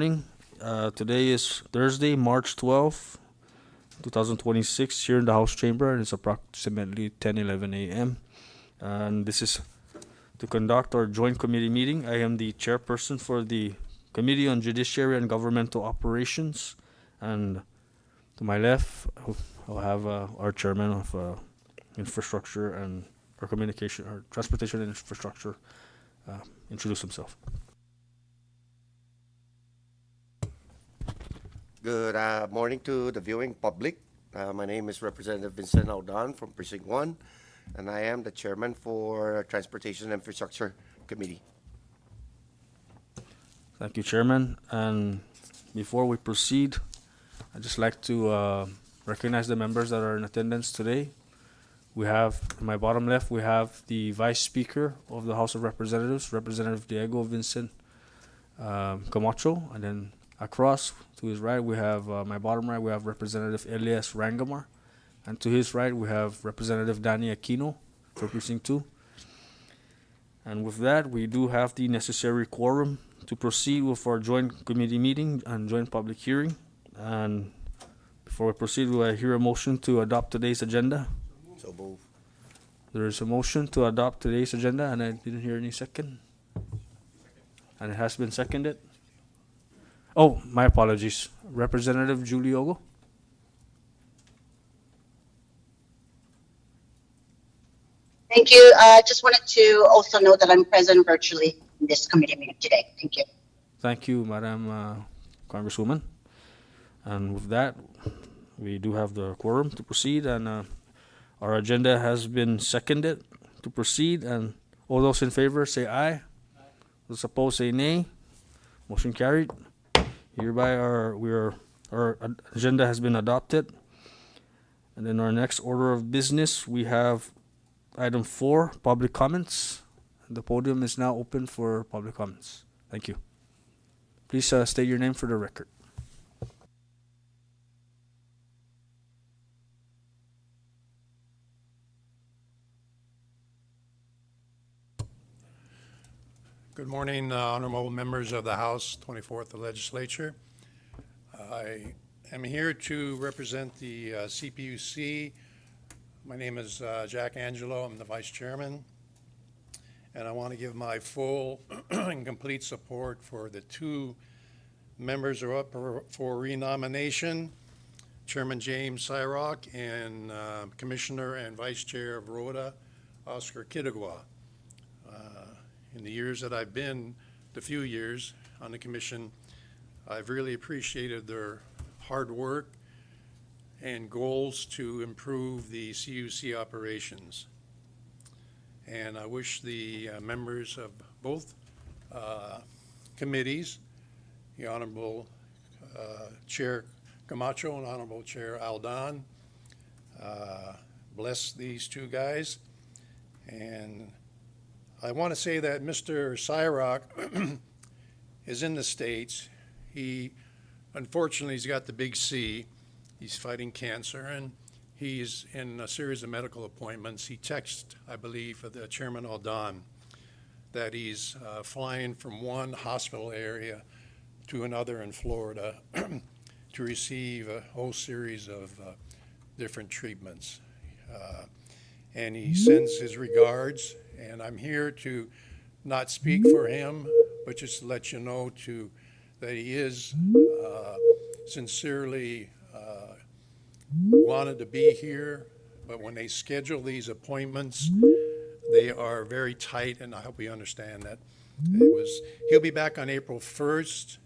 morning. Today is Thursday, March 12th, 2026, here in the House Chamber, and it's approximately 10:11 a.m. And this is to conduct our joint committee meeting. I am the chairperson for the Committee on Judiciary and Governmental Operations, and to my left, I'll have our chairman of infrastructure and our communication, our transportation and infrastructure, introduce himself. Good morning to the viewing public. My name is Representative Vincent Aldan from Precinct 1, and I am the chairman for Transportation and Infrastructure Committee. Thank you, Chairman. And before we proceed, I'd just like to recognize the members that are in attendance today. We have, in my bottom left, we have the Vice Speaker of the House of Representatives, Representative Diego Vincent Camacho, and then across to his right, we have, my bottom right, we have Representative Elias Rangamar. And to his right, we have Representative Danny Aquino for Precinct 2. And with that, we do have the necessary quorum to proceed with our joint committee meeting and joint public hearing. And before we proceed, will I hear a motion to adopt today's agenda? So move. There is a motion to adopt today's agenda, and I didn't hear any second. And it has been seconded. Oh, my apologies. Representative Juliogo? Thank you. I just wanted to also note that I'm present virtually in this committee meeting today. Thank you. Thank you, Madam Congresswoman. And with that, we do have the quorum to proceed, and our agenda has been seconded to proceed. And all those in favor say aye. Those opposed say nay. Motion carried. Hereby our agenda has been adopted. And then our next order of business, we have item 4, public comments. The podium is now open for public comments. Thank you. Please state your name for the record. Good morning, honorable members of the House 24th Legislature. I am here to represent the CPUC. My name is Jack Angelo. I'm the Vice Chairman. And I want to give my full and complete support for the 2 members who are up for renomination, Chairman James Cyrock and Commissioner and Vice Chair of Rhoda, Oscar Kittigwa. In the years that I've been, the few years on the commission, I've really appreciated their hard work and goals to improve the CUC operations. And I wish the members of both committees, the Honorable Chair Camacho and Honorable Chair Aldan, bless these 2 guys. And I want to say that Mr. Cyrock is in the States. Unfortunately, he's got the big C. He's fighting cancer, and he's in a series of medical appointments. He texted, I believe, the Chairman Aldan that he's flying from one hospital area to another in Florida to receive a whole series of different treatments. And he sends his regards, and I'm here to not speak for him, but just to let you know that he is sincerely wanted to be here, but when they schedule these appointments, they are very tight, and I hope you understand that. He'll be back on April 1st,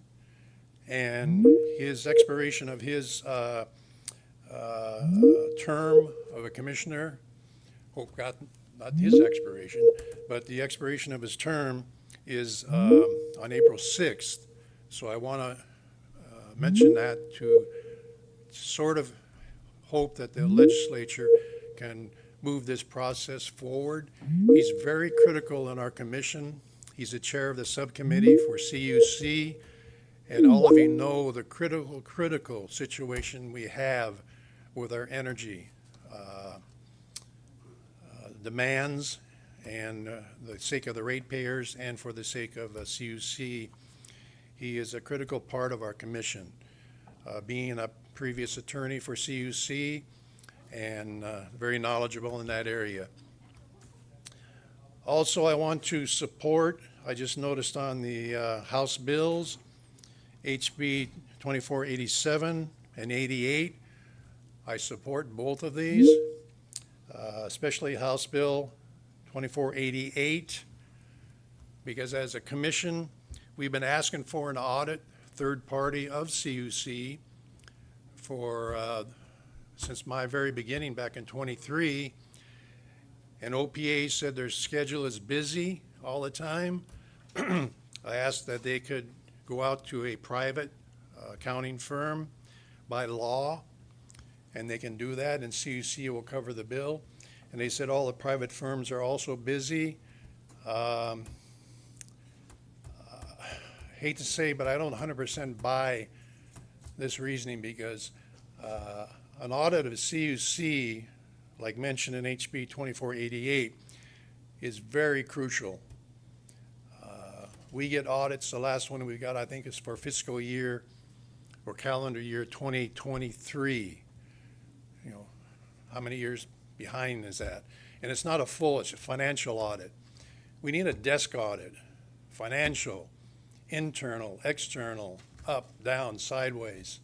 and his expiration of his term of a commissioner, hope God, not his expiration, but the expiration of his term is on April 6th. So I want to mention that to sort of hope that the legislature can move this process forward. He's very critical in our commission. He's the chair of the subcommittee for CUC, and all of you know the critical situation we have with our energy demands, and the sake of the ratepayers and for the sake of CUC. He is a critical part of our commission, being a previous attorney for CUC and very knowledgeable in that area. Also, I want to support, I just noticed on the House bills, HB 2487 and 88. I support both of these, especially House Bill 2488, because as a commission, we've been asking for an audit, third party of CUC for since my very beginning back in 23. And OPA said their schedule is busy all the time. I asked that they could go out to a private accounting firm by law, and they can do that, and CUC will cover the bill. And they said all the private firms are also busy. Hate to say, but I don't 100% buy this reasoning, because an audit of CUC, like mentioned in HB 2488, is very crucial. We get audits, the last one we got, I think, is for fiscal year or calendar year 2023. You know, how many years behind is that? And it's not a full, it's a financial audit. We need a desk audit, financial, internal, external, up, down, sideways.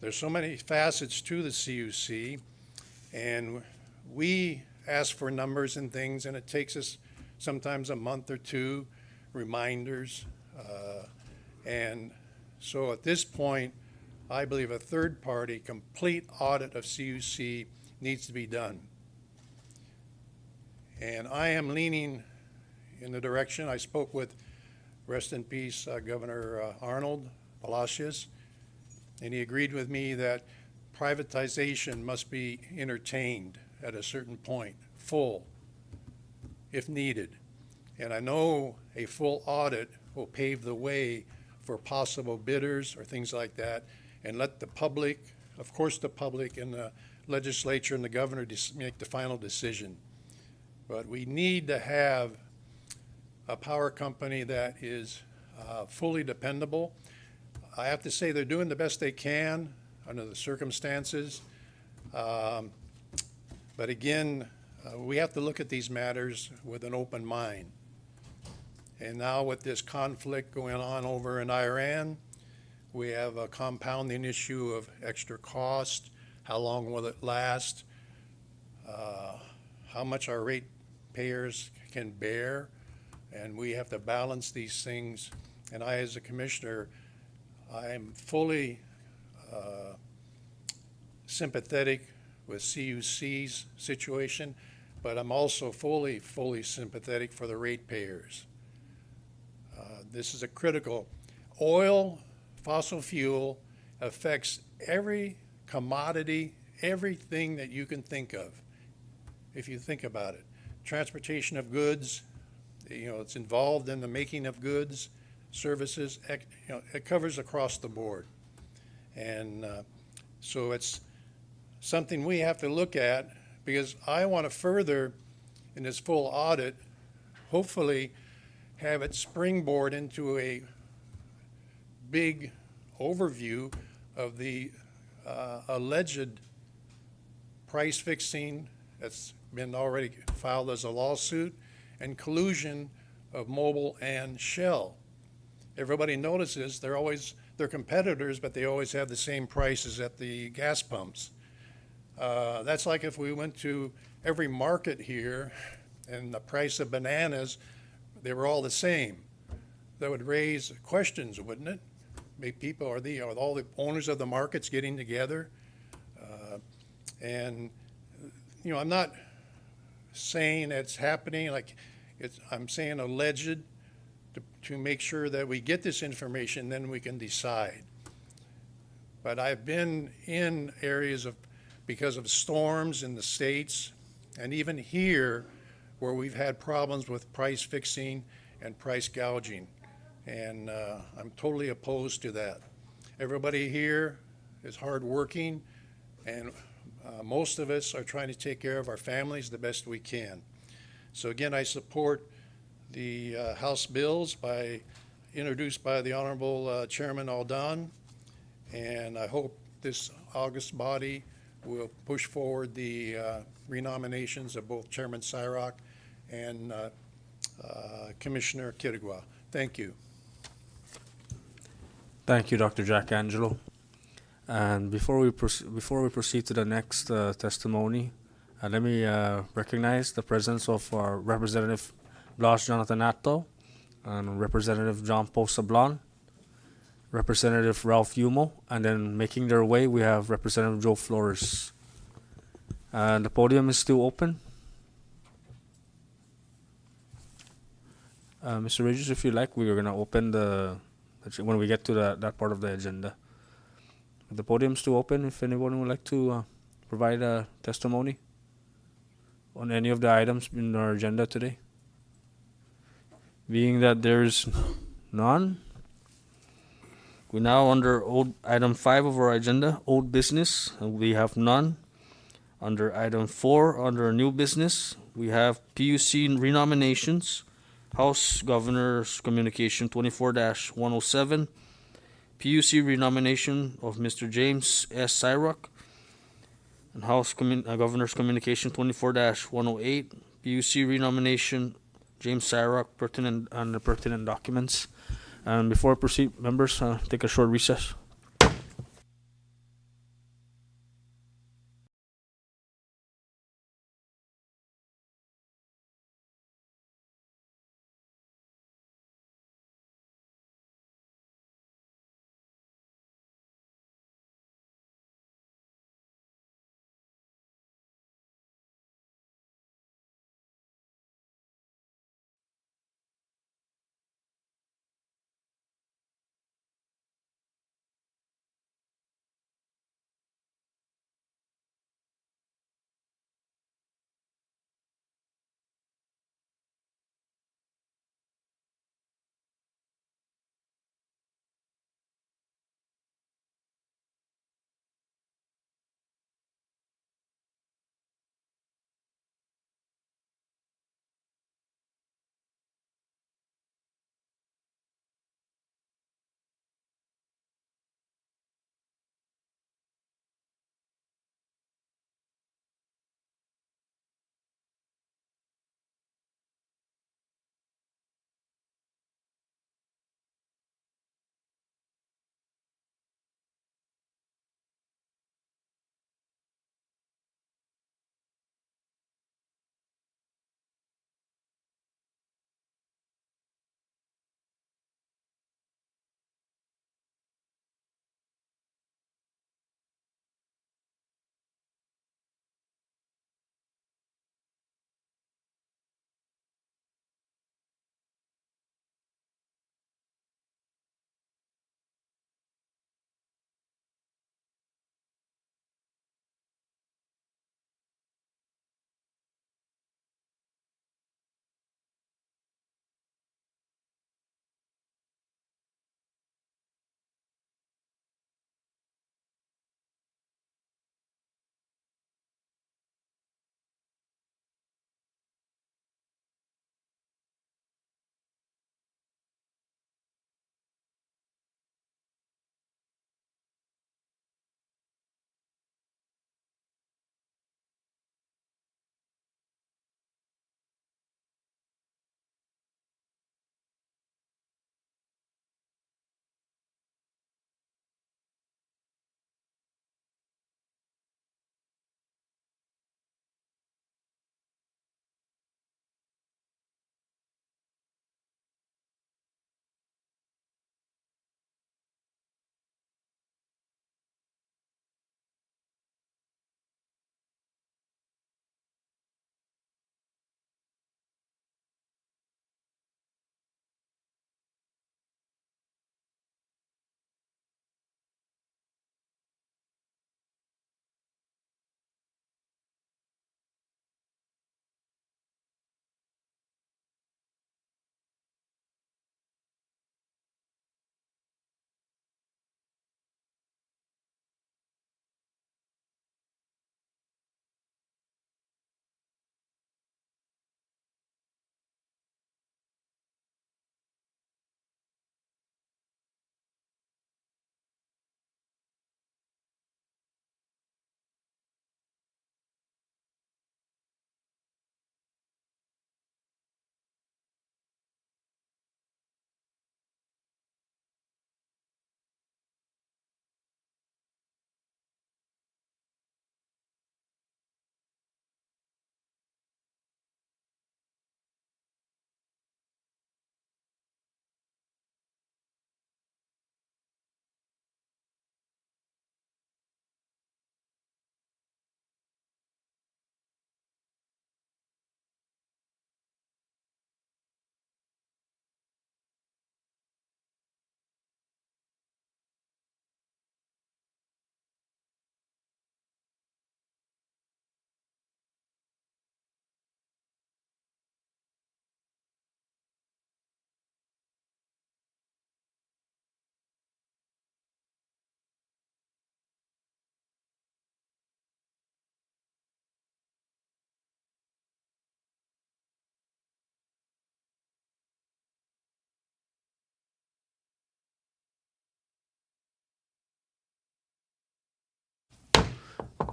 There's so many facets to the CUC, and we ask for numbers and things, and it takes us sometimes a month or two, reminders. And so at this point, I believe a third-party complete audit of CUC needs to be done. And I am leaning in the direction, I spoke with, rest in peace, Governor Arnold Palacios, and he agreed with me that privatization must be entertained at a certain point, full, if needed. And I know a full audit will pave the way for possible bidders or things like that, and let the public, of course the public and the legislature and the governor make the final decision. But we need to have a power company that is fully dependable. I have to say they're doing the best they can under the circumstances. But again, we have to look at these matters with an open mind. And now with this conflict going on over in Iran, we have a compounding issue of extra cost. How long will it last? How much our ratepayers can bear? And we have to balance these things. And I, as a commissioner, I am fully sympathetic with CUC's situation, but I'm also fully sympathetic for the ratepayers. This is a critical. Oil, fossil fuel affects every commodity, everything that you can think of, if you think about it. Transportation of goods, you know, it's involved in the making of goods, services, you know, it covers across the board. And so it's something we have to look at, because I want to further, in this full audit, hopefully have it springboard into a big overview of the alleged price fixing that's been already filed as a lawsuit, and collusion of Mobil and Shell. Everybody notices they're competitors, but they always have the same prices at the gas pumps. That's like if we went to every market here and the price of bananas, they were all the same. That would raise questions, wouldn't it? Make people, are all the owners of the markets getting together? And, you know, I'm not saying it's happening, I'm saying alleged, to make sure that we get this information, then we can decide. But I've been in areas because of storms in the States, and even here, where we've had problems with price fixing and price gouging. And I'm totally opposed to that. Everybody here is hardworking, and most of us are trying to take care of our families the best we can. So again, I support the House bills by introduced by the Honorable Chairman Aldan, and I hope this August body will push forward the renominations of both Chairman Cyrock and Commissioner Kirigua. Thank you. Thank you, Dr. Jack Angelo. And before we proceed to the next testimony, let me recognize the presence of our Representative Blas Jonathan Atto and Representative John Paul Sablan, Representative Ralph Yumo, and then making their way we have Representative Joe Flores. The podium is still open. Mr. Regis, if you like, we're going to open when we get to that part of the agenda. The podium's still open if anyone would like to provide a testimony on any of the items in our agenda today. Being that there's none, we're now under item 5 of our agenda, old business, and we have none. Under item 4, under new business, we have PUC renominations, House Governor's Communication 24-107, PUC renomination of Mr. James S. Cyrock, and House Governor's Communication 24-108, PUC renomination James Cyrock, pertinent documents. And before I proceed, members, take a short recess.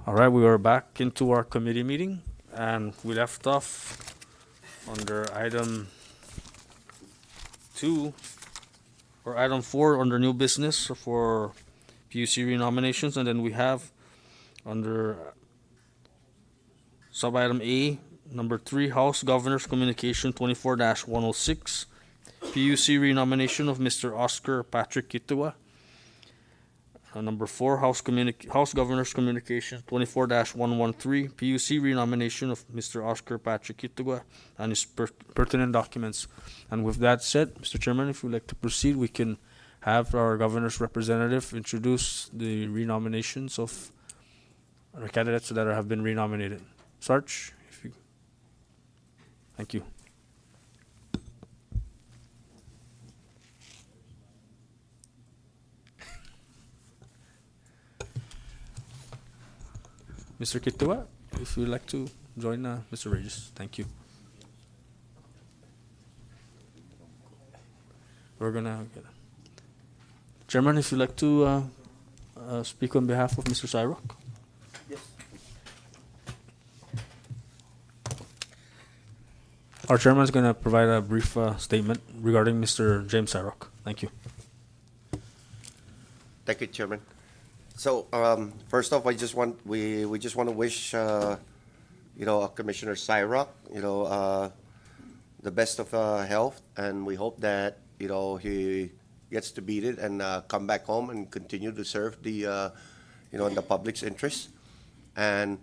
All right, we are back into our committee meeting, and we left off under item 2 or item 4 under new business for PUC renominations, and then we have under sub-item A, number 3, House Governor's Communication 24-106, PUC renomination of Mr. Oscar Patrick Kitua. Number 4, House Governor's Communication 24-113, PUC renomination of Mr. Oscar Patrick Kitua and his pertinent documents. And with that said, Mr. Chairman, if you'd like to proceed, we can have our governor's representative introduce the renominations of our candidates that have been renominated. Sarge, if you... Thank you. Mr. Kitua, if you'd like to join Mr. Regis. Thank you. We're gonna get Chairman, if you'd like to speak on behalf of Mr. Cyrock. Yes. Our chairman is going to provide a brief statement regarding Mr. James Cyrock. Thank you. Thank you, Chairman. So first off, we just want to wish Commissioner Cyrock the best of health, and we hope that he gets to beat it and come back home and continue to serve the in the public's interest. And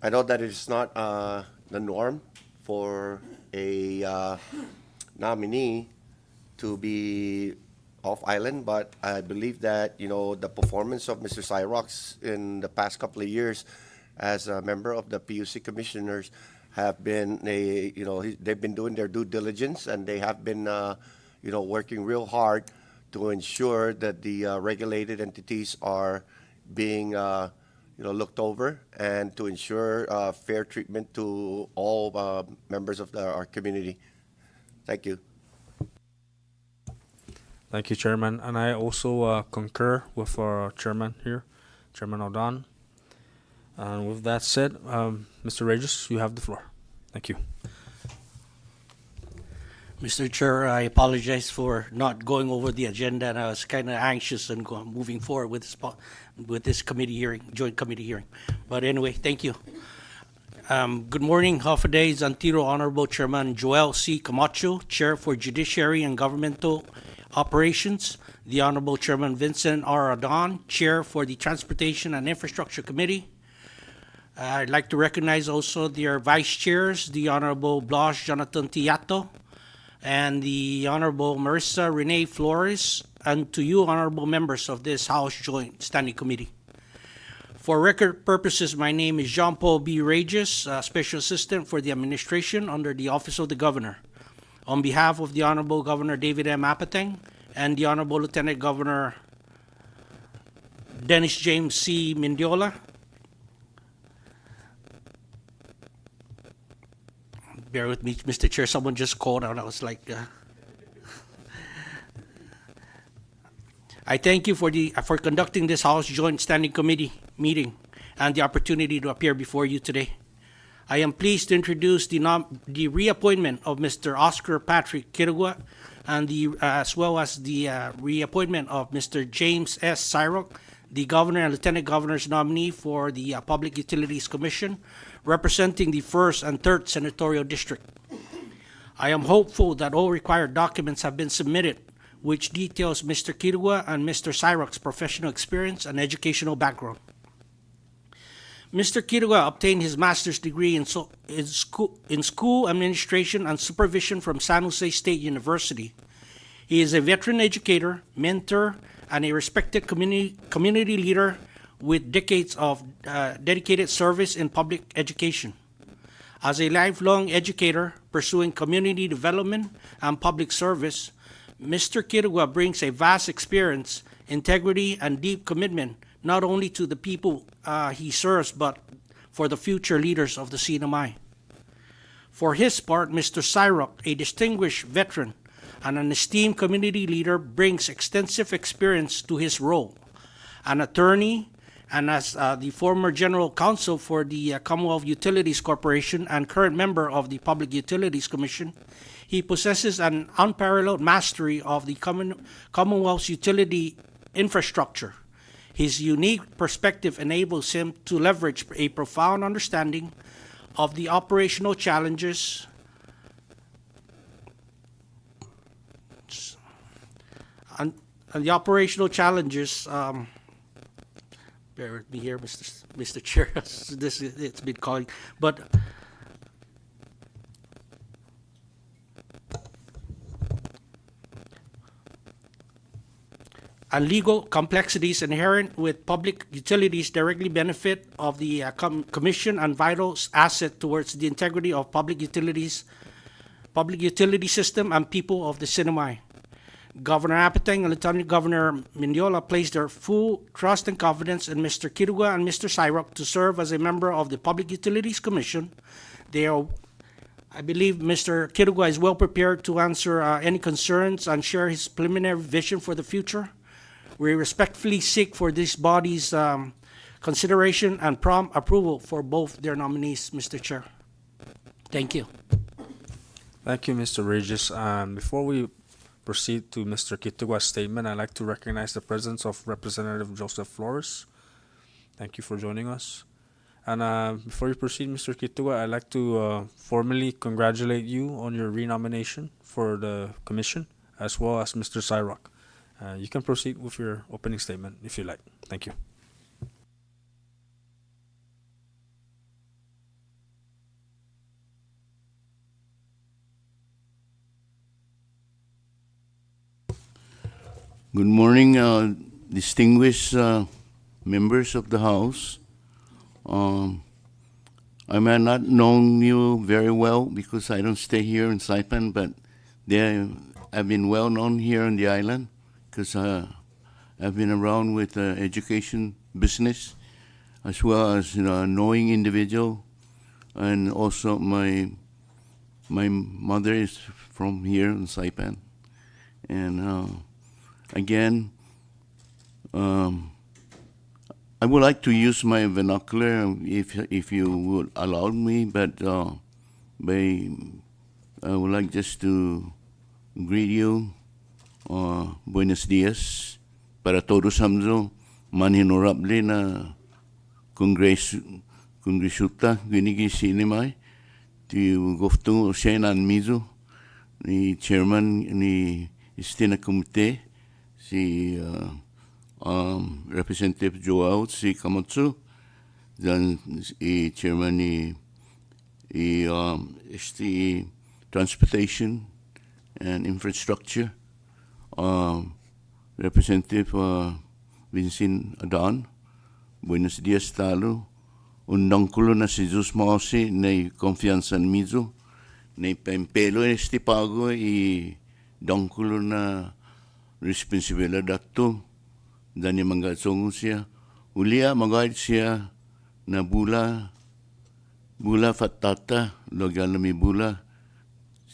I know that it's not the norm for a nominee to be off island, but I believe that the performance of Mr. Cyrock in the past couple of years as a member of the PUC commissioners have been they've been doing their due diligence, and they have been working real hard to ensure that the regulated entities are being looked over, and to ensure fair treatment to all members of our community. Thank you. Thank you, Chairman. And I also concur with our chairman here, Chairman Aldan. And with that said, Mr. Regis, you have the floor. Thank you. Mr. Chair, I apologize for not going over the agenda, and I was kind of anxious and moving forward with this committee hearing, joint committee hearing. But anyway, thank you. Good morning, Hafaday, Zantiro, Honorable Chairman Joel C. Camacho, Chair for Judiciary and Governmental Operations, the Honorable Chairman Vincent R. Adon, Chair for the Transportation and Infrastructure Committee. I'd like to recognize also their Vice Chairs, the Honorable Blas Jonathan Tiato, and the Honorable Marissa Renee Flores, and to you, Honorable members of this House Joint Standing Committee. For record purposes, my name is Jean-Paul B. Regis, Special Assistant for the Administration under the Office of the Governor. On behalf of the Honorable Governor David M. Apateng and the Honorable Lieutenant Governor Dennis James C. Mendiola, bear with me, Mr. Chair, someone just called out. I was like, I thank you for conducting this House Joint Standing Committee meeting and the opportunity to appear before you today. I am pleased to introduce the reappointment of Mr. Oscar Patrick Kitua, and as well as the reappointment of Mr. James S. Cyrock, the Governor and Lieutenant Governor's nominee for the Public Utilities Commission, representing the 1st and 3rd Senatorial District. I am hopeful that all required documents have been submitted, which details Mr. Kitua and Mr. Cyrock's professional experience and educational background. Mr. Kitua obtained his master's degree in school administration and supervision from San Jose State University. He is a veteran educator, mentor, and a respected community leader with decades of dedicated service in public education. As a lifelong educator pursuing community development and public service, Mr. Kitua brings a vast experience, integrity, and deep commitment not only to the people he serves, but for the future leaders of the CNMI. For his part, Mr. Cyrock, a distinguished veteran and an esteemed community leader, brings extensive experience to his role. An attorney and as the former general counsel for the Commonwealth Utilities Corporation and current member of the Public Utilities Commission, he possesses an unparalleled mastery of the Commonwealth's utility infrastructure. His unique perspective enables him to leverage a profound understanding of the operational challenges and the operational challenges. Bear with me here, Mr. Chair. It's been calling, but and legal complexities inherent with public utilities directly benefit of the Commission and vital asset towards the integrity of public utility system and people of the Sinamay. Governor Apateng and Lieutenant Governor Mindiola placed their full trust and confidence in Mr. Kirugua and Mr. Sairok to serve as a member of the Public Utilities Commission. I believe Mr. Kirugua is well prepared to answer any concerns and share his preliminary vision for the future. We respectfully seek for this body's consideration and prompt approval for both their nominees, Mr. Chair. Thank you. Thank you, Mr. Regis. Before we proceed to Mr. Kitugua's statement, I'd like to recognize the presence of Representative Joseph Flores. Thank you for joining us. And before you proceed, Mr. Kitugua, I'd like to formally congratulate you on your renomination for the commission, as well as Mr. Sairok. You can proceed with your opening statement if you like. Thank you. Good morning, distinguished members of the House. I may not know you very well because I don't stay here in Saipan, but I've been well known here on the island because I've been around with education business as well as a knowing individual, and also my mother is from here in Saipan, and again, I would like to use my vernacular if you would allow me, but I would like just to greet you. Buenos dias para todos hamzo manhinorable na Congresuta ginigi sinimay ti goftung Shenan Mizo ni chairman ni Istina Committee si Representative Joao si Kamatsu, dan chairman ni Transportation and Infrastructure, Representative Vincent Adan. Buenos dias talo. Undang kulo na si Jesus Mausi na confianza mizo na pempelo pago dangkulo na responsibilidad to dan yung mga songo siya ulia magayad siya na bula fatata logal na mi bula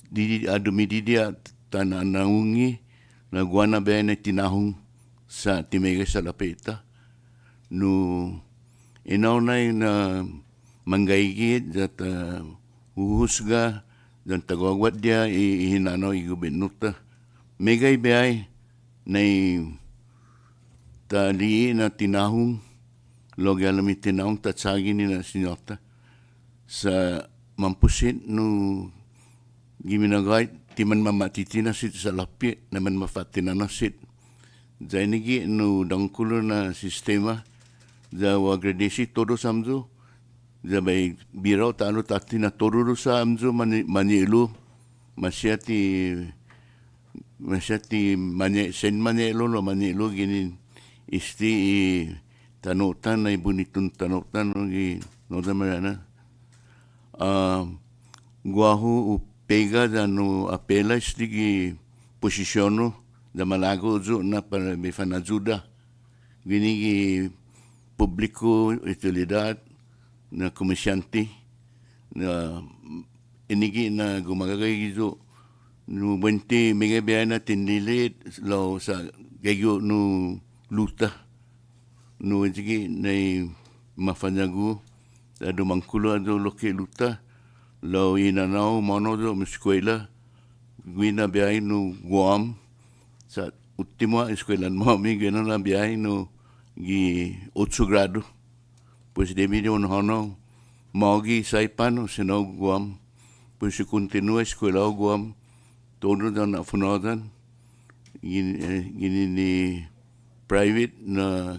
di adumididia tananaungi na guana ba na tinahong sa timega sa lapeta no inaw na manggaygid at uhusga dan tagawat dia ihinanaw igubinuta megay bayay na tali na tinahong logal na tinahong tatsagi ni na sinyota sa mampusit no giminagay timan mamatitina sit sa lapi naman mafatina na sit zainigi no dangkulo na sistema za wagradesi todo samzo za bay biraw talo tatina todo sa amzo manilu masyati sen manilu lo manilu ginin tanutan na ibunitun tanutan no damarana guahu pega da no apela stigi posisyono da malago zo na para bifanajuda ginigi publiko utilidad na komisyante na inigi na gumagagay zo no bente megabaya na tindilit lo sa gayo no luta no jigi nei mafanyagu ado mangkulo ado loke luta lo ina nao mono do eskwela guina biai no Guam sa última eskwela mami gena na biai no gi 8 grado pues de mi un hono magi Saipan o sino Guam pues se continua eskwela Guam todo dan afunodan gini ni private na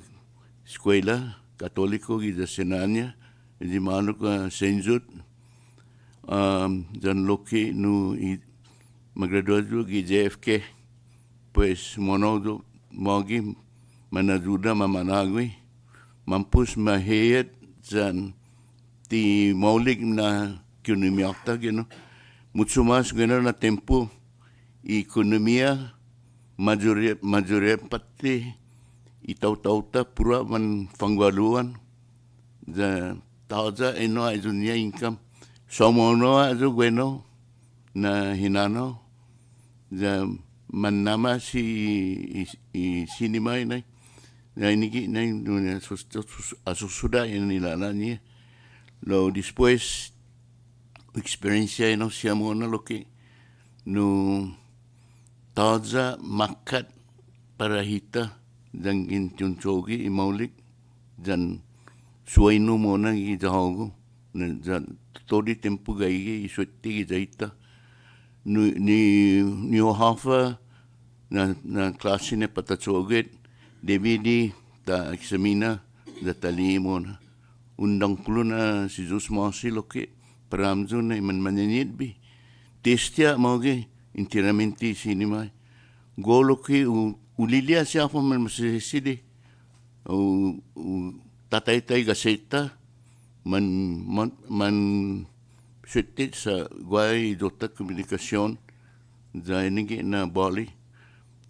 eskwela katoliko gi da senanya di mano ka Saint dan loki no maggraduado gi JFK pues monodo magi manaduda mamanagui mampus maheyat dan ti maulig na ekonomiakta gino mucho mas gino na tempo ekonomia majoria pati itaw-tawta pura man fangwaluan da tawza eno ay dunia income somono azo bueno na hinano da manama si sinima inay na inigi na asusuda inilalanya lo después experiencia eno siya muna lo que no tawza makat para hita dan intunchogi imaulik dan suaino muna gizahogo na todo tempo gai isutti gizaita ni ohafa na klase ne patachoget DVD ta examina da talimo na undang kulo na si Jesus Mosi loke paramzo na iman manyanit bi testia moge interamenti sinima golo ke ulilia siya pa man masisidi o tatay-tay gaseta man sutit sa guay dota komunikasyon da inigi na Bali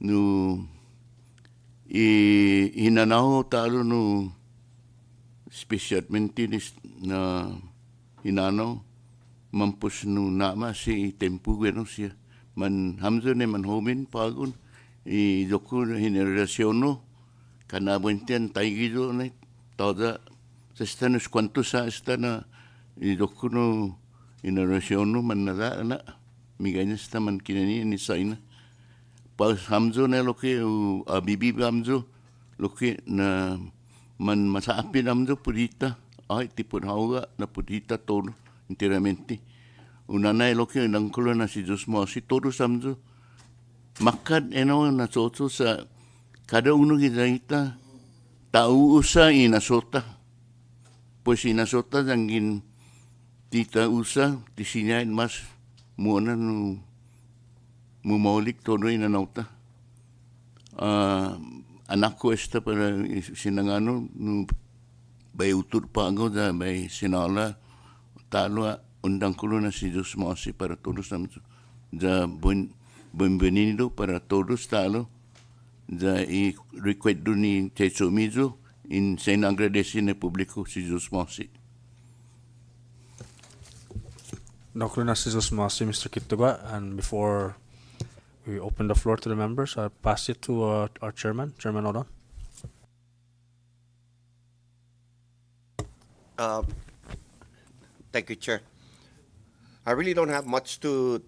no hinanaw talo no specialmente na hinanaw mampus no nama si tempo bueno siya man hamzo ne man homin pagun joku generasyon no kanabuntian taygido na toda sa stanos kwanto sa stana joku no generasyon no man nada na miganya sta man kinani ni saina pas hamzo na loke bibi hamzo loke na man masaapin hamzo pudita ay tipon hauga na pudita todo enteramente unanay loke nang kulo na si Jesus mo si todo hamzo makat eno na soto sa kada uno gizaita tau usa inasota pues inasota dangin tita usa disinain mas muna no mumaulik todo inanauta anak ko esta para sinangano no bay utur pago da bay sinala talo undang kulo na si Jesus Mosi para todos da bienvenido para todos talo da recuerdo ni techo mizo in sen agradecine público si Jesus Mosi. Dr. Jesus Masi, Mr. Kitugwa, and before we open the floor to the members, I'll pass it to our chairman, Chairman Odon. Thank you, Chair. I really don't have much to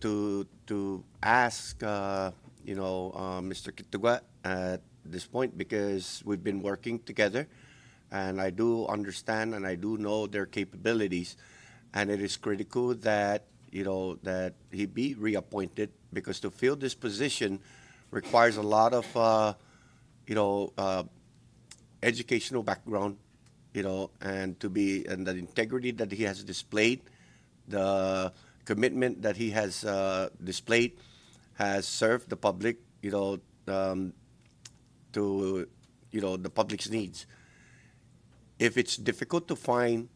ask, Mr. Kitugwa at this point because we've been working together, and I do understand and I do know their capabilities, and it is critical that that he be reappointed because to fill this position requires a lot of educational background, and the integrity that he has displayed, the commitment that he has displayed, has served the public, to the public's needs. If it's difficult to find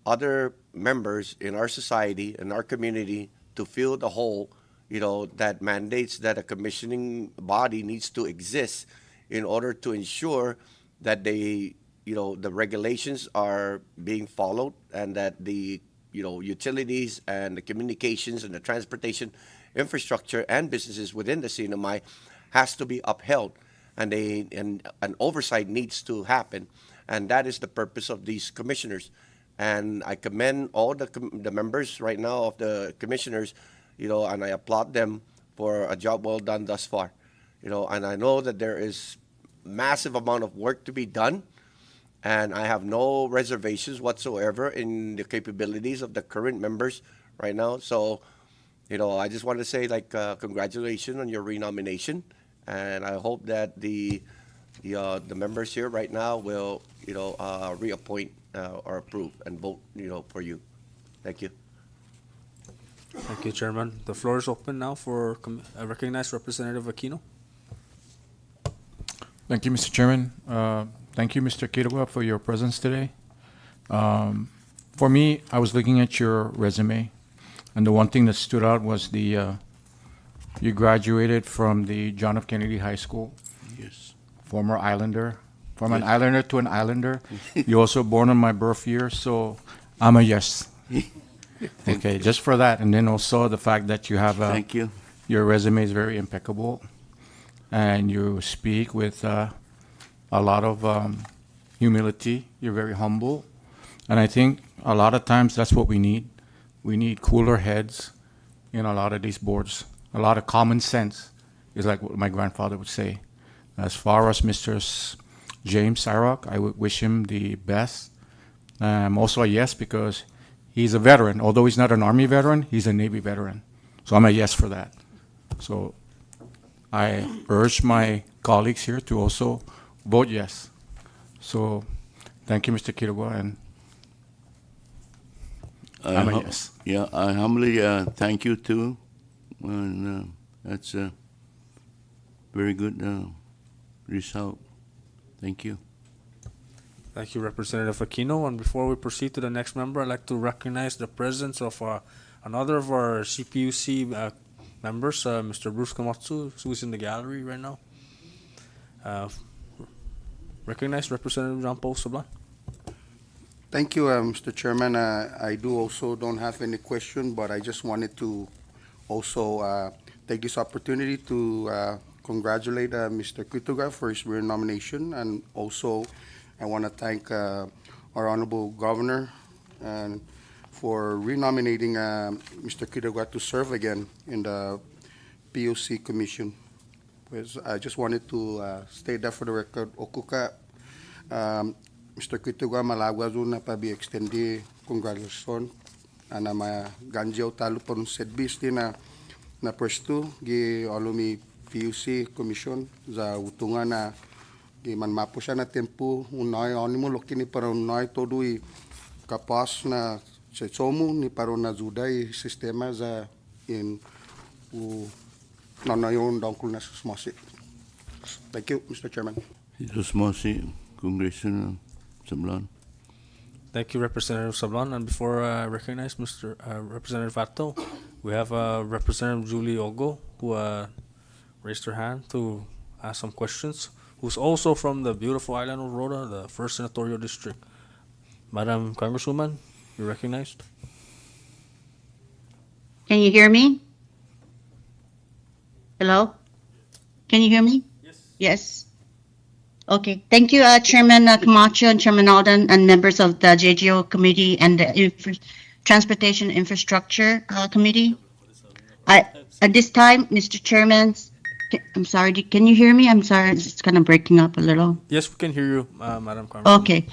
other members in our society, in our community, to fill the hole, that mandates that a commissioning body needs to exist in order to ensure that the regulations are being followed and that the, utilities and the communications and the transportation infrastructure and businesses within the CNMI has to be upheld. and an oversight needs to happen, and that is the purpose of these commissioners. And I commend all the members right now of the commissioners, and I applaud them for a job well done thus far. And I know that there is massive amount of work to be done, and I have no reservations whatsoever in the capabilities of the current members right now. So, I just want to say, congratulations on your renomination, and I hope that the members here right now will, reappoint or approve and vote, for you. Thank you. Thank you, Chairman. The floor is open now for recognized Representative Aquino. Thank you, Mr. Chairman. Thank you, Mr. Kirwa, for your presence today. For me, I was looking at your resume, and the one thing that stood out was you graduated from the John F. Kennedy High School, Yes. former Islander, from an Yes. Islander to an Islander. You're also born on my birth year, so I'm a yes. Okay, just for that, and then also the fact that you have Thank you. your resume is very impeccable, and you speak with a lot of humility. You're very humble, and I think a lot of times that's what we need. We need cooler heads in a lot of these boards. A lot of common sense is like what my grandfather would say. As far as Mr. James Syrock, I would wish him the best. I'm also a yes because he's a veteran. Although he's not an Army veteran, he's a Navy veteran. So I'm a yes for that. So I urge my colleagues here to also vote yes. So thank you, Mr. Kirwa, and I'm a yes. Yeah, I humbly thank you too. And that's a very good result. Thank you. Thank you, Representative Aquino. And before we proceed to the next member, I'd like to recognize the presence of another of our CPUC members, Mr. Bruce Kamatsu, who's in the gallery right now. Recognize Representative John Paul Sablan. Thank you, Mr. Chairman. I also don't have any question, but I just wanted to also take this opportunity to congratulate Mr. Kutuga for his renomination, and also I want to thank our Honorable Governor for renominating Mr. Kutuga to serve again in the POC Commission. I just wanted to state that for the record. Okuka, Mr. Kutuga malagwazo na pa bi extendi congratulations ana ma ganjao talo pon sedbis din na presto gi alumi PUC Commission za utungan na gi manmapo siya na tempo unay animo lokini para unay todo i kapas na setsomu ni para na juday sistema za in u nanayon dangkul na susmasi. Thank you, Mr. Chairman. Susmasi, Congressional Sablan. Thank you, Representative Sablan. And before I recognize Mr. Representative Fato, we have Representative Julie Ogo, who raised her hand to ask some questions, who's also from the beautiful island of Rota, the 1st Senatorial District. Madam Congresswoman, you're recognized. Can you hear me? Hello? Can you hear me? Yes. Okay. Thank you, Chairman Camacho and Chairman Alden and members of the JGO Committee and the Transportation Infrastructure Committee. At this time, Mr. Chairman, I'm sorry, can you hear me? I'm sorry, it's kind of breaking up a little. Yes, we can hear you, Madam Congresswoman. Okay.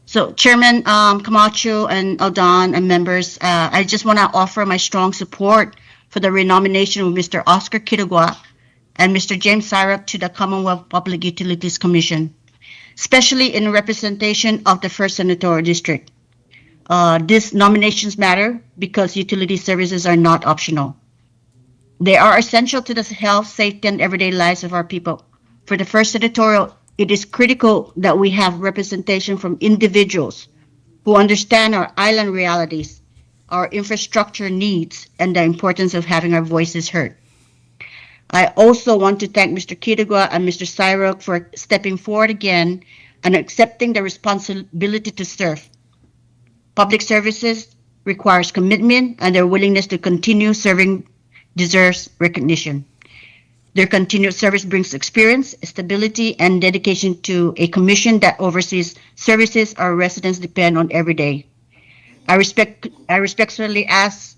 So Chairman Camacho and Aldan and members, I just want to offer my strong support for the renomination of Mr. Oscar Kitagwa and Mr. James Syrock to the Commonwealth Public Utilities Commission, especially in representation of the 1st Senatorial District. These nominations matter because utility services are not optional. They are essential to the health, safety, and everyday lives of our people. For the 1st Senatorial, it is critical that we have representation from individuals who understand our island realities, our infrastructure needs, and the importance of having our voices heard. I also want to thank Mr. Kitagwa and Mr. Syrock for stepping forward again and accepting the responsibility to serve. Public services requires commitment, and their willingness to continue serving deserves recognition. Their continued service brings experience, stability, and dedication to a commission that oversees services our residents depend on every day. I respectfully ask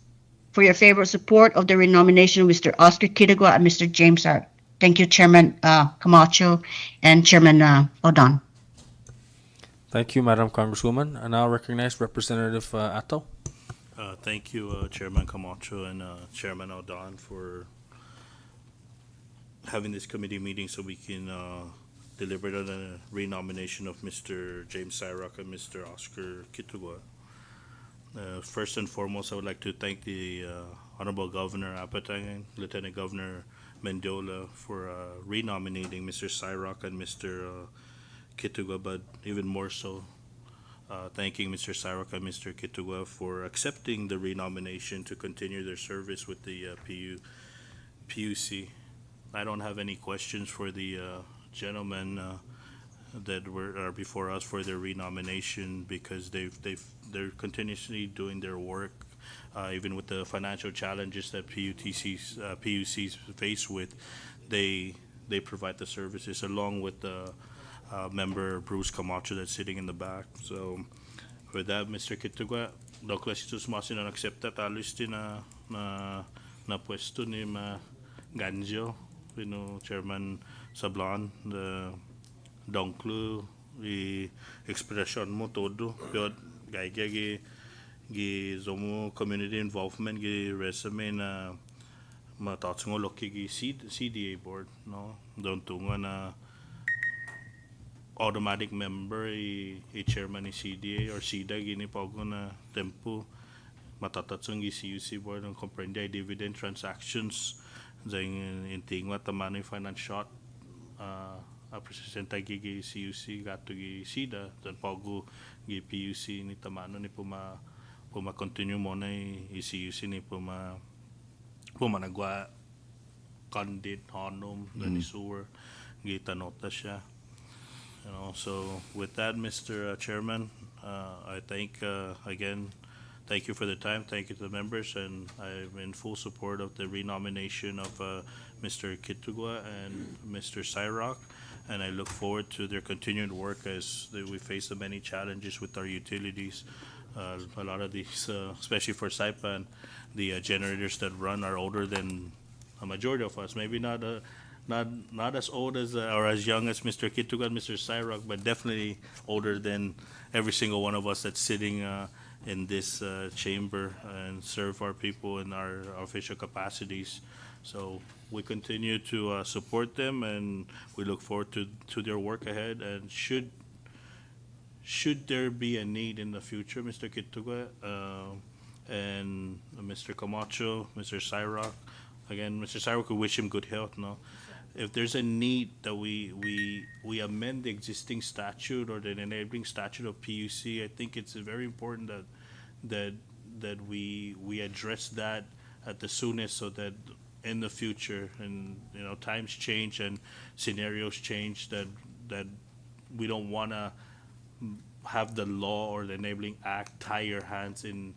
for your favorable support of the renomination of Mr. Oscar Kitagwa and Mr. James Hart. Thank you, Chairman Camacho and Chairman Odon. Thank you, Madam Congresswoman. I now recognize Representative Atto. Thank you, Chairman Camacho and Chairman Aldon, for having this committee meeting so we can deliberate on the renomination of Mr. James Cyrock and Mr. Oscar Kitugwa. First and foremost, I would like to thank the Honorable Governor Apatang, Lieutenant Governor Mendola for renominating Mr. Cyrock and Mr. Kitugwa, but even more so, thanking Mr. Cyrock and Mr. Kitugwa for accepting the renomination to continue their service with the PUC. I don't have any questions for the gentlemen that are before us for their renomination, because they're continuously doing their work, even with the financial challenges that PUCs face with. They provide the services along with the member Bruce Camacho that's sitting in the back. So with that, Mr. Kitugwa, dokla si susmasin na aksepta talos din na pwesto ni Ganjo, Chairman Sablan, the donklu i expression mo todo pero gaya gi zomo community involvement gi resume na matatsungo loki gi CDA board, no, don't tunga na automatic member i chairman ni CDA or SIDA gini pago na tempo matatatsung gi CUC board ng comprende dividend transactions zang inting matamano finance shot presenta gi CUC gato gi SIDA dan pago gi PUC ni tamano ni puma continue mo na i CUC ni puma nagwa condit honum dan sewer gi tanota siya. So with that, Mr. Chairman, I thank again, thank you for the time, thank you to the members, and I'm in full support of the renomination of Mr. Kitugwa and Mr. Cyrock, and I look forward to their continued work as we face the many challenges with our utilities. A lot of these, especially for Saipan, the generators that run are older than a majority of us, maybe not as old as or as young as Mr. Kitugwa and Mr. Cyrock, but definitely older than every single one of us that's sitting in this chamber and serve our people in our official capacities. So we continue to support them, and we look forward to their work ahead. And should there be a need in the future, Mr. Kitugwa and Mr. Camacho, Mr. Cyrock, again, Mr. Cyrock, we wish him good health. No, if there's a need that we amend the existing statute or the enabling statute of PUC, I think it's very important that we address that at the soonest, so that in the future, and times change and scenarios change, that we don't want to have the law or the enabling act tie your hands in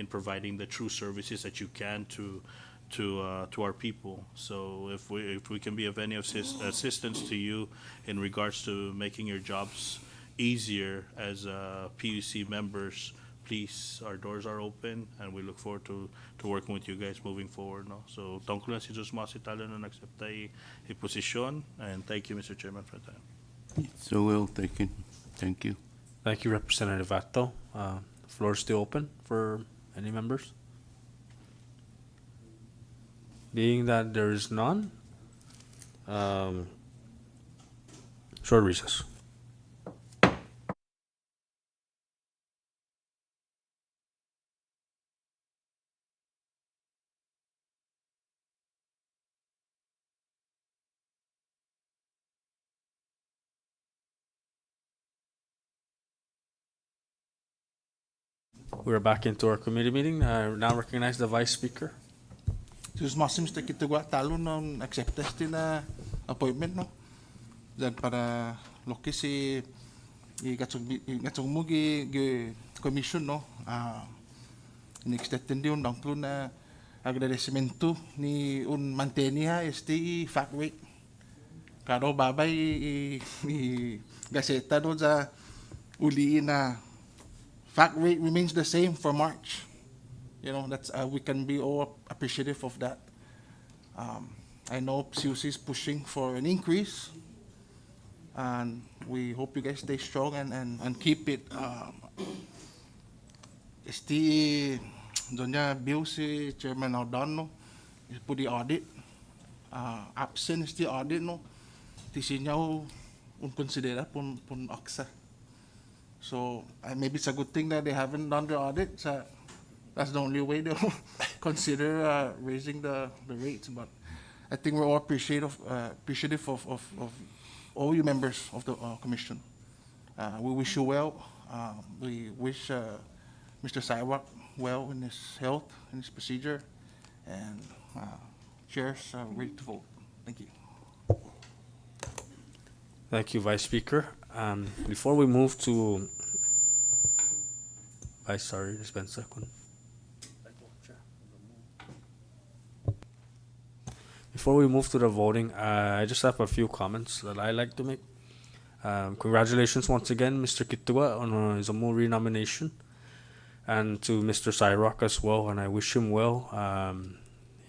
providing the true services that you can to our people. So if we can be of any assistance to you in regards to making your jobs easier as PUC members, please, our doors are open, and we look forward to working with you guys moving forward. No, so tungkol na si Jesus Masitalo na nagsepta i posisyon, and thank you, Mr. Chairman, for that. So well taken. Thank you. Thank you, Representative Atto. Floor is still open for any members. Being that there is none, short recess. We're back into our committee meeting. I now recognize the Vice Speaker. Sus masim Mr. Kitugwa talo ng acceptance din na appointment, no? Dan para loki si gatsong mo gi commission, no? In-extend din yung dangklo na agradecimiento ni un mantenia fact rate. Karo babay i gaseta no sa uli na fact rate remains the same for March. You know, that's we can be all appreciative of that. I know PCUC is pushing for an increase, and we hope you guys stay strong and keep it. Doon niya bill si Chairman Aldano po the audit. Absent is the audit no. Tisi niya considera pun aksa. So maybe it's a good thing that they haven't done the audit. That's the only way they'll consider raising the rates. But I think we're all appreciative of all you members of the commission. We wish you well. We wish Mr. Saipan well in his health and his procedure. And chairs ready to vote. Thank you. Thank you, Vice Speaker. Before we move to dispensa. Before we move to the voting, I just have a few comments that I like to make. Congratulations once again, Mr. Kitugwa, on his renomination, and to Mr. Cyrock as well. And I wish him well.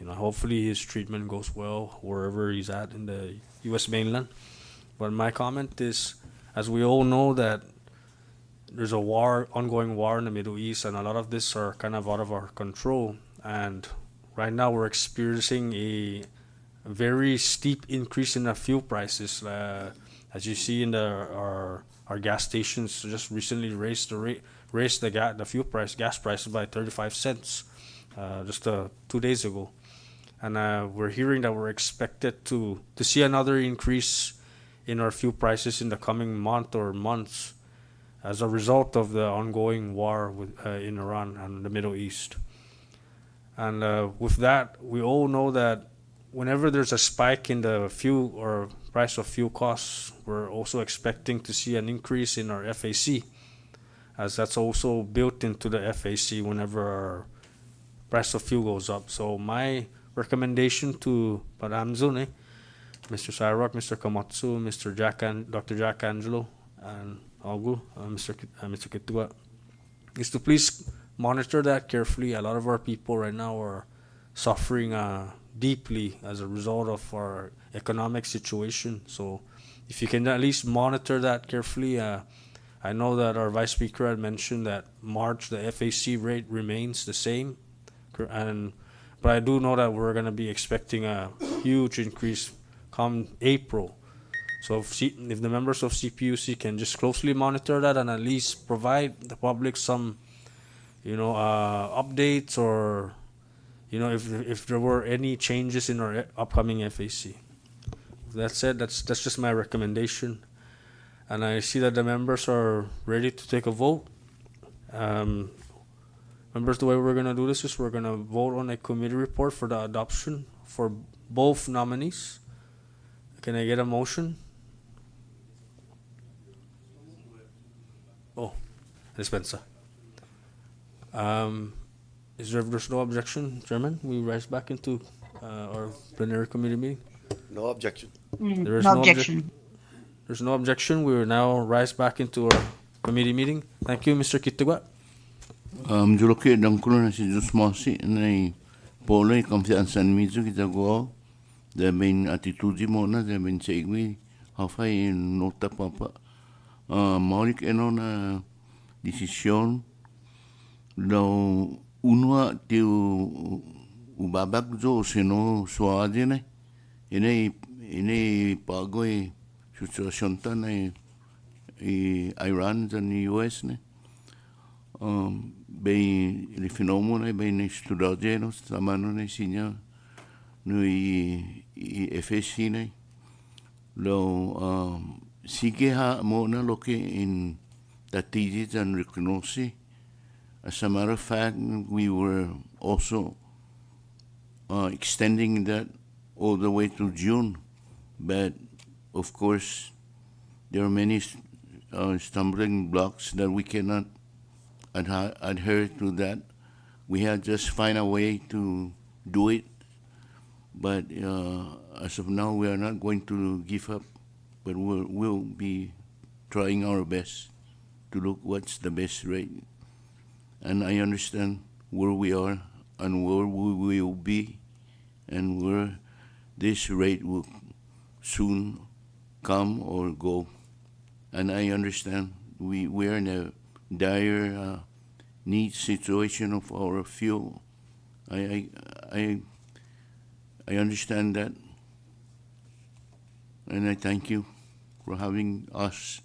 Hopefully his treatment goes well wherever he's at in the U.S. mainland. But my comment is, as we all know, that there's a ongoing war in the Middle East, and a lot of this are kind of out of our control. And right now we're experiencing a very steep increase in the fuel prices. As you see in our gas stations, just recently raised the fuel price, gas prices by 35 cents, just 2 days ago. And we're hearing that we're expected to see another increase in our fuel prices in the coming month or months as a result of the ongoing war in Iran and the Middle East. And with that, we all know that whenever there's a spike in the fuel or price of fuel costs, we're also expecting to see an increase in our FAC, as that's also built into the FAC whenever our price of fuel goes up. So my recommendation to Paramzone, Mr. Cyrock, Mr. Kamatsu, Dr. Jack Angelo, and Augu, Mr. Kitugwa, is to please monitor that carefully. A lot of our people right now are suffering deeply as a result of our economic situation. So if you can at least monitor that carefully. I know that our Vice Speaker had mentioned that March the FAC rate remains the same, but I do know that we're going to be expecting a huge increase come April. So if the members of CPUC can just closely monitor that and at least provide the public some, updates, or, if there were any changes in our upcoming FAC. That said, that's just my recommendation. And I see that the members are ready to take a vote. Members, the way we're going to do this is we're going to vote on a committee report for the adoption for both nominees. Can I get a motion? Oh, dispensa. There's no objection, Chairman? We rise back into our plenary committee meeting. No objection. There is No objection. There's no objection. We will now rise back into our committee meeting. Thank you, Mr. Kitugwa. Juloke dangkulo na si Jus Mosi na pole confianza en mizu kita go de ben attitudi mona de ben segui hafai nota papa Monik eno na decision lo unwa tiu ubabak jo seno soade ne ene pagoi situation ta na Iran and US ne bem il fenomeno bem studiato no stamano ne signa noi FSC ne lo sige ha mona lo che in tatigi and reconoce. As a matter of fact, we were also extending that all the way to June, but of course there are many stumbling blocks that we cannot adhere to that. We had just find a way to do it. But as of now, we are not going to give up, but we'll be trying our best to look what's the best rate. And I understand where we are and where we will be and where this rate will soon come or go. And I understand we are in a dire need situation of our fuel. I understand that, and I thank you for having us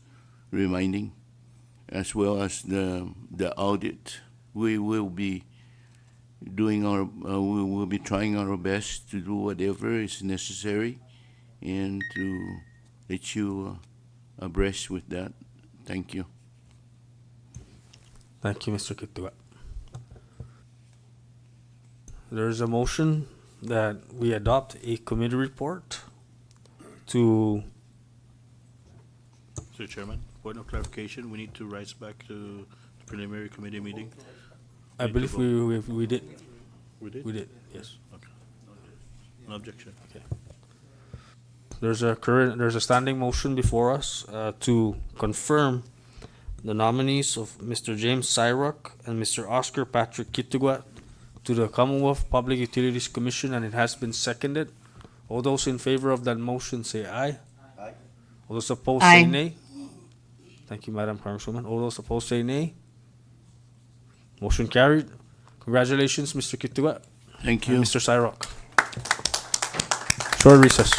reminding, as well as the audit. We will be doing we will be trying our best to do whatever is necessary, and to let you abreast with that. Thank you. Thank you, Mr. Kitua. There is a motion that we adopt a committee report to, Mr. Chairman, point of clarification, we need to rise back to the preliminary committee meeting. I Need to believe vote. we did. We did? We did, yes. Okay. No objection. There's a standing motion before us to confirm the nominees of Mr. James Cyrock and Mr. Oscar Patrick Kitugwa to the Commonwealth Public Utilities Commission, and it has been seconded. All those in favor of that motion say aye. Aye. All those opposed Aye. say nay. Thank you, Madam Congresswoman. All those opposed say nay. Motion carried. Congratulations, Mr. Kitugwa Thank and you. Mr. Cyrock. Short recess.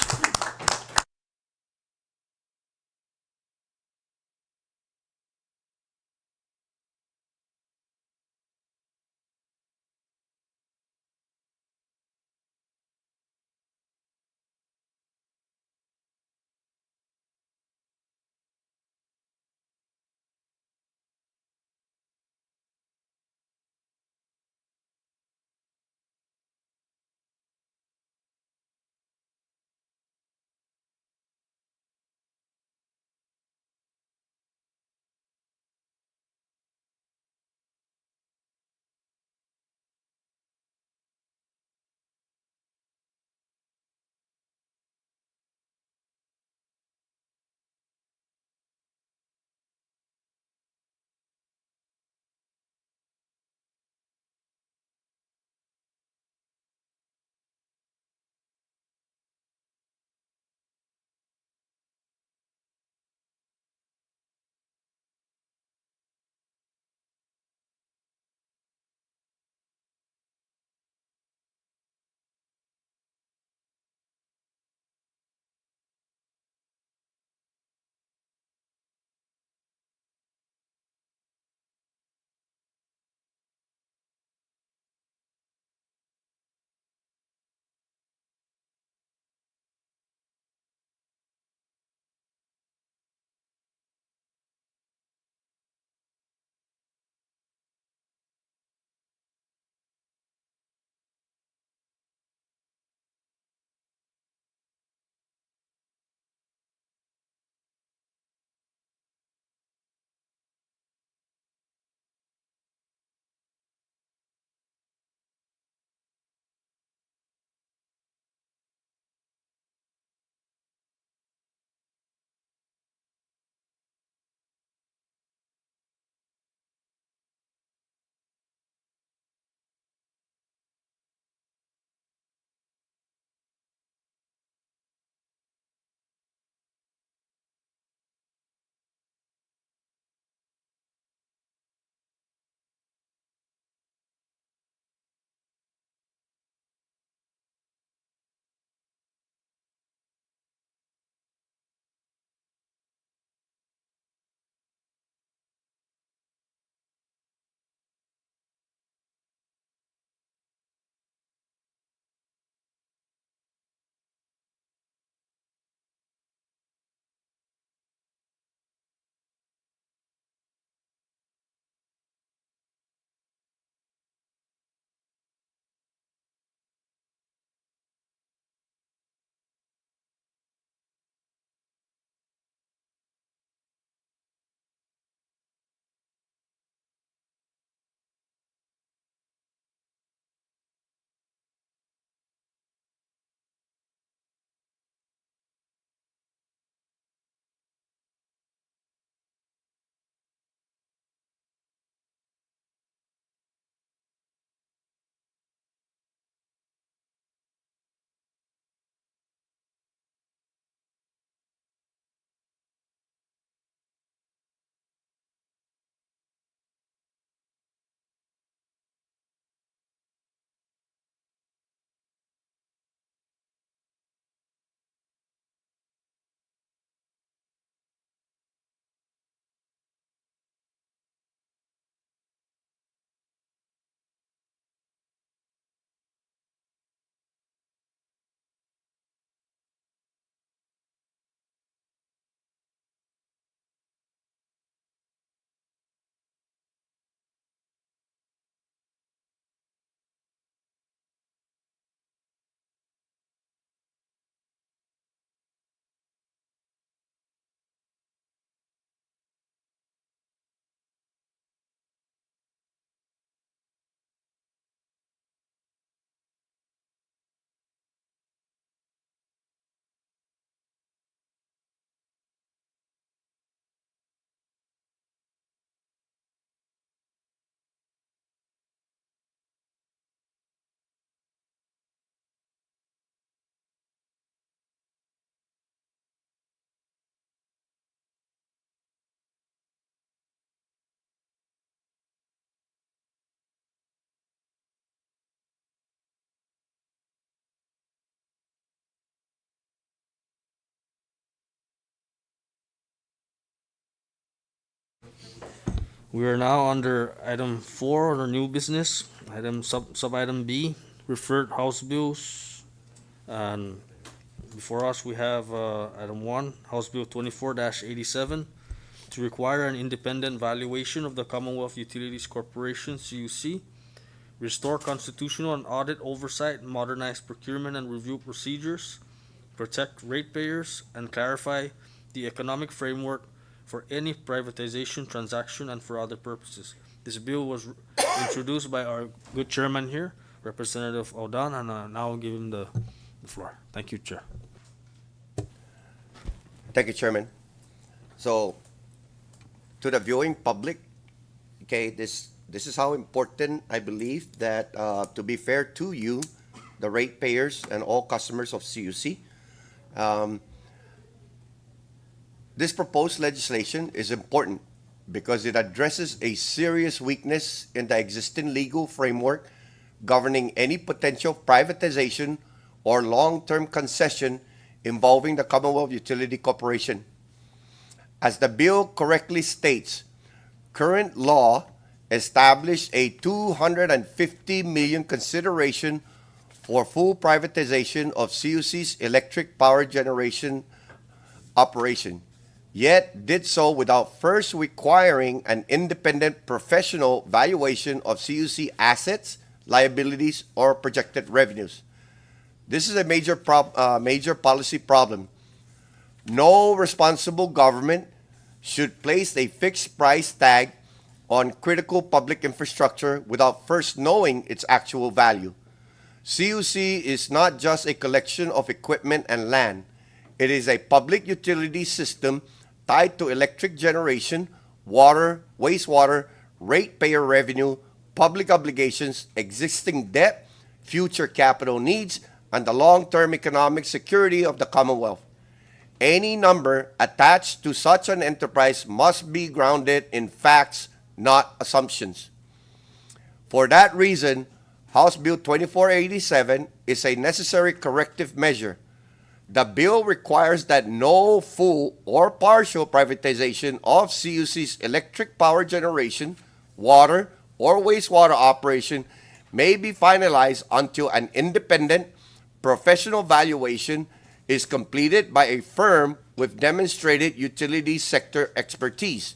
We are now under item 4 under new business, sub-item B, referred House bills. And before us, we have item 1, House Bill 24-87, to require an independent valuation of the Commonwealth Utilities Corporation, CUC, restore constitutional and audit oversight, modernize procurement and review procedures, protect ratepayers, and clarify the economic framework for any privatization transaction and for other purposes. This bill was introduced by our good chairman here, Representative Odan, and now I'll give him the floor. Thank you, Chair. Thank you, Chairman. So, to the viewing public, okay, this is how important I believe that to be fair to you, the ratepayers and all customers of CUC, this proposed legislation is important because it addresses a serious weakness in the existing legal framework governing any potential privatization or long-term concession involving the Commonwealth Utility Corporation. As the bill correctly states, current law established a $250 million consideration for full privatization of CUC's electric power generation operation, yet did so without first requiring an independent professional valuation of CUC assets, liabilities, or projected revenues. This is a major policy problem. No responsible government should place a fixed price tag on critical public infrastructure without first knowing its actual value. CUC is not just a collection of equipment and land. It is a public utility system tied to electric generation, water, wastewater, ratepayer revenue, public obligations, existing debt, future capital needs, and the long-term economic security of the Commonwealth. Any number attached to such an enterprise must be grounded in facts, not assumptions. For that reason, House Bill 2487 is a necessary corrective measure. The bill requires that no full or partial privatization of CUC's electric power generation, water, or wastewater operation may be finalized until an independent professional valuation is completed by a firm with demonstrated utility sector expertise,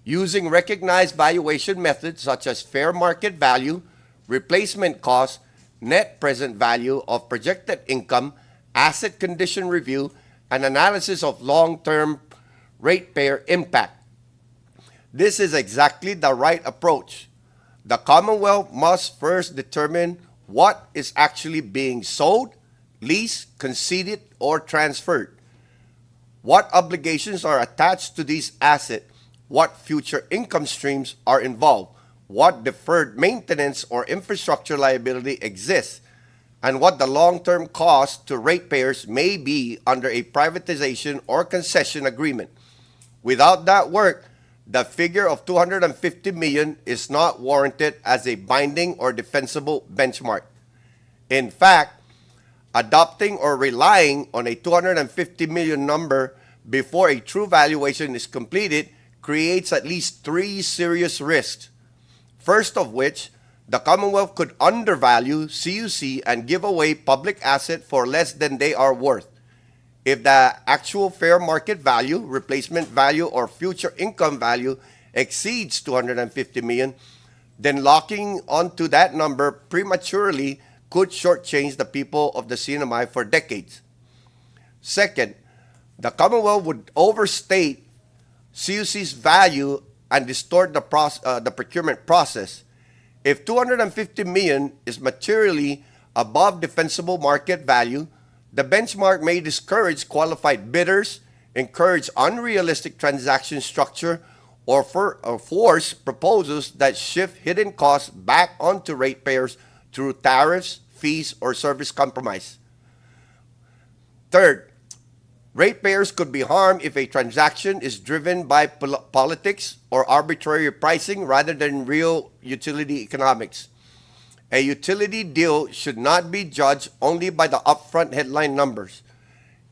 using recognized valuation methods such as fair market value, replacement cost, net present value of projected income, asset condition review, and analysis of long-term ratepayer impact. This is exactly the right approach. The Commonwealth must first determine what is actually being sold, leased, conceded, or transferred. What obligations are attached to these assets, what future income streams are involved, what deferred maintenance or infrastructure liability exists, and what the long-term cost to ratepayers may be under a privatization or concession agreement. Without that work, the figure of $250 million is not warranted as a binding or defensible benchmark. In fact, adopting or relying on a $250 million number before a true valuation is completed creates at least 3 serious risks. First of which, the Commonwealth could undervalue CUC and give away public assets for less than they are worth. If the actual fair market value, replacement value, or future income value exceeds $250 million, then locking onto that number prematurely could shortchange the people of the CNMI for decades. Second, the Commonwealth would overstate CUC's value and distort the procurement process. If $250 million is materially above defensible market value, the benchmark may discourage qualified bidders, encourage unrealistic transaction structure, or force proposals that shift hidden costs back onto ratepayers through tariffs, fees, or service compromise. Third, ratepayers could be harmed if a transaction is driven by politics or arbitrary pricing rather than real utility economics. A utility deal should not be judged only by the upfront headline numbers.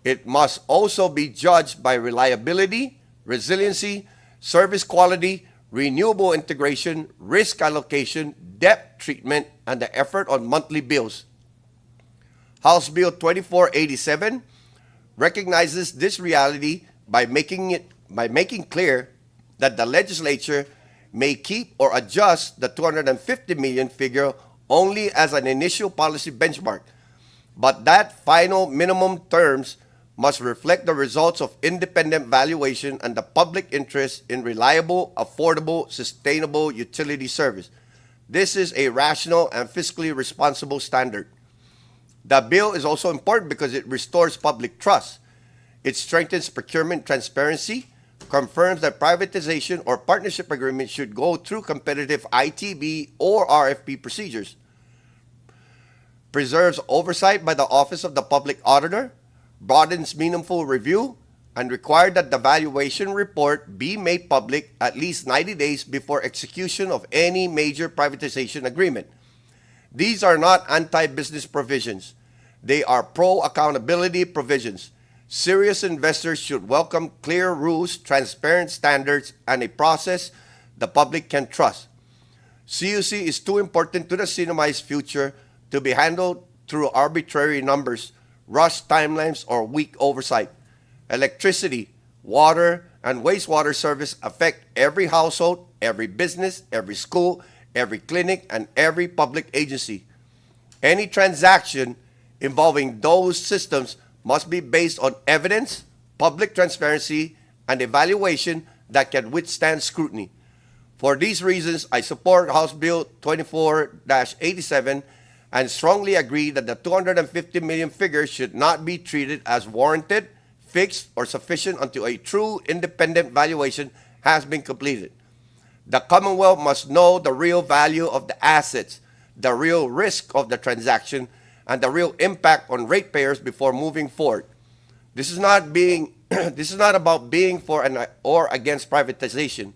It must also be judged by reliability, resiliency, service quality, renewable integration, risk allocation, debt treatment, and the effort on monthly bills. House Bill 2487 recognizes this reality by making clear that the legislature may keep or adjust the 250 million figure only as an initial policy benchmark, but that final minimum terms must reflect the results of independent valuation and the public interest in reliable, affordable, sustainable utility service. This is a rational and fiscally responsible standard. The bill is also important because it restores public trust. It strengthens procurement transparency, confirms that privatization or partnership agreement should go through competitive ITB or RFP procedures, preserves oversight by the Office of the Public Auditor, broadens meaningful review, and required that the valuation report be made public at least 90 days before execution of any major privatization agreement. These are not anti-business provisions. They are pro-accountability provisions. Serious investors should welcome clear rules, transparent standards, and a process the public can trust. CUC is too important to the cinemized future to be handled through arbitrary numbers, rushed timelines, or weak oversight. Electricity, water, and wastewater service affect every household, every business, every school, every clinic, and every public agency. Any transaction involving those systems must be based on evidence, public transparency, and evaluation that can withstand scrutiny. For these reasons, I support House Bill 24-87 and strongly agree that the 250 million figure should not be treated as warranted, fixed, or sufficient until a true independent valuation has been completed. The Commonwealth must know the real value of the assets, the real risk of the transaction, and the real impact on ratepayers before moving forward. This is not about being for or against privatization.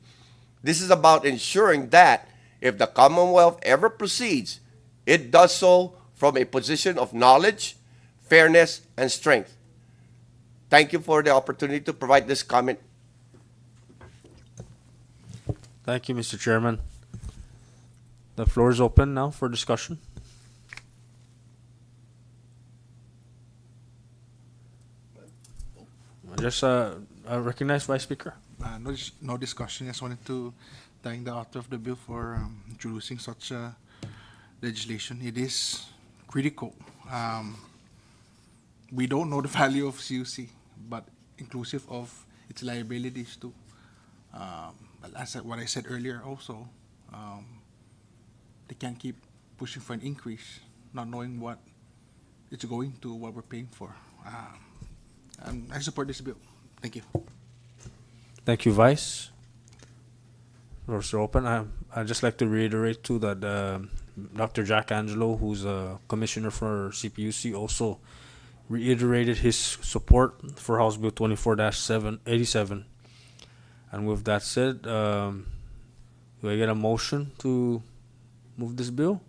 This is about ensuring that if the Commonwealth ever proceeds, it does so from a position of knowledge, fairness, and strength. Thank you for the opportunity to provide this comment. Thank you, Mr. Chairman. The floor is open now for discussion. I recognize Vice Speaker. No discussion. Just wanted to thank the author of the bill for introducing such legislation. It is critical. We don't know the value of CUC, but inclusive of its liabilities too. But as what I said earlier also, they can't keep pushing for an increase, not knowing what it's going to, what we're paying for. And I support this bill. Thank you. Thank you, Vice. Floors are open. I'd just like to reiterate too that Dr. Jack Angelo, who's a commissioner for CPUC, also reiterated his support for House Bill 24-87. And with that said, do I get a motion to move this bill?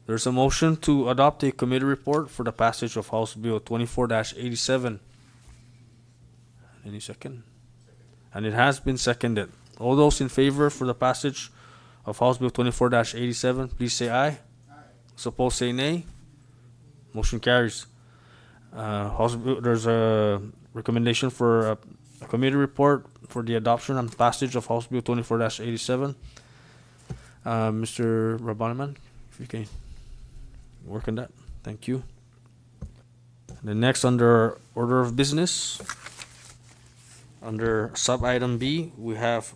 There's a motion to adopt a committee report for the passage of House Bill 24-87. Any second? And it has been seconded. All those in favor for the passage of House Bill 24-87, please say aye. Opposed, say nay. Motion carries. There's a recommendation for a committee report for the adoption and passage of House Bill 24-87. Mr. Rabanaman, if you can work on that. Thank you. The next under order of business, under sub-item B, we have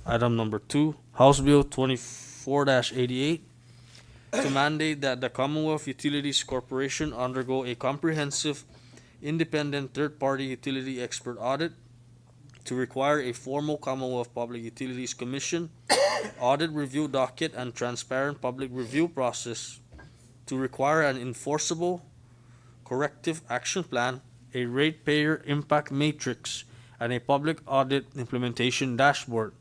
item number 2, House Bill 24-88, to mandate that the Commonwealth Utilities Corporation undergo a comprehensive, independent third-party utility expert audit, to require a formal Commonwealth Public Utilities Commission audit review docket and transparent public review process, to require an enforceable corrective action plan, a ratepayer impact matrix, and a public audit implementation dashboard,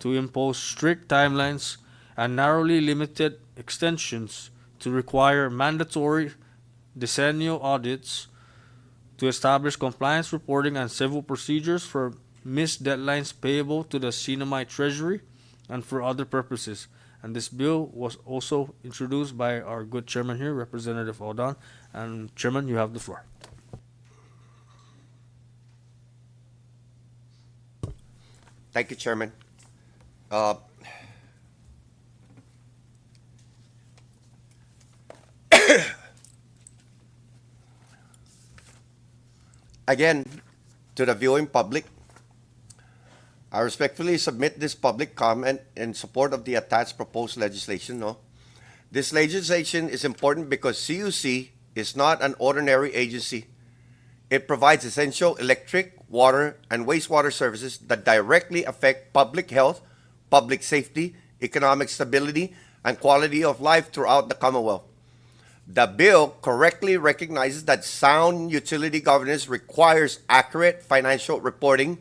to impose strict timelines and narrowly limited extensions, to require mandatory decennial audits, to establish compliance reporting and civil procedures for missed deadlines payable to the Sinamay Treasury and for other purposes. And this bill was also introduced by our good chairman here, Representative Odon. And Chairman, you have the floor. Thank you, Chairman. Again, to the viewing public, I respectfully submit this public comment in support of the attached proposed legislation. No, this legislation is important because CUC is not an ordinary agency. It provides essential electric, water, and wastewater services that directly affect public health, public safety, economic stability, and quality of life throughout the Commonwealth. The bill correctly recognizes that sound utility governance requires accurate financial reporting,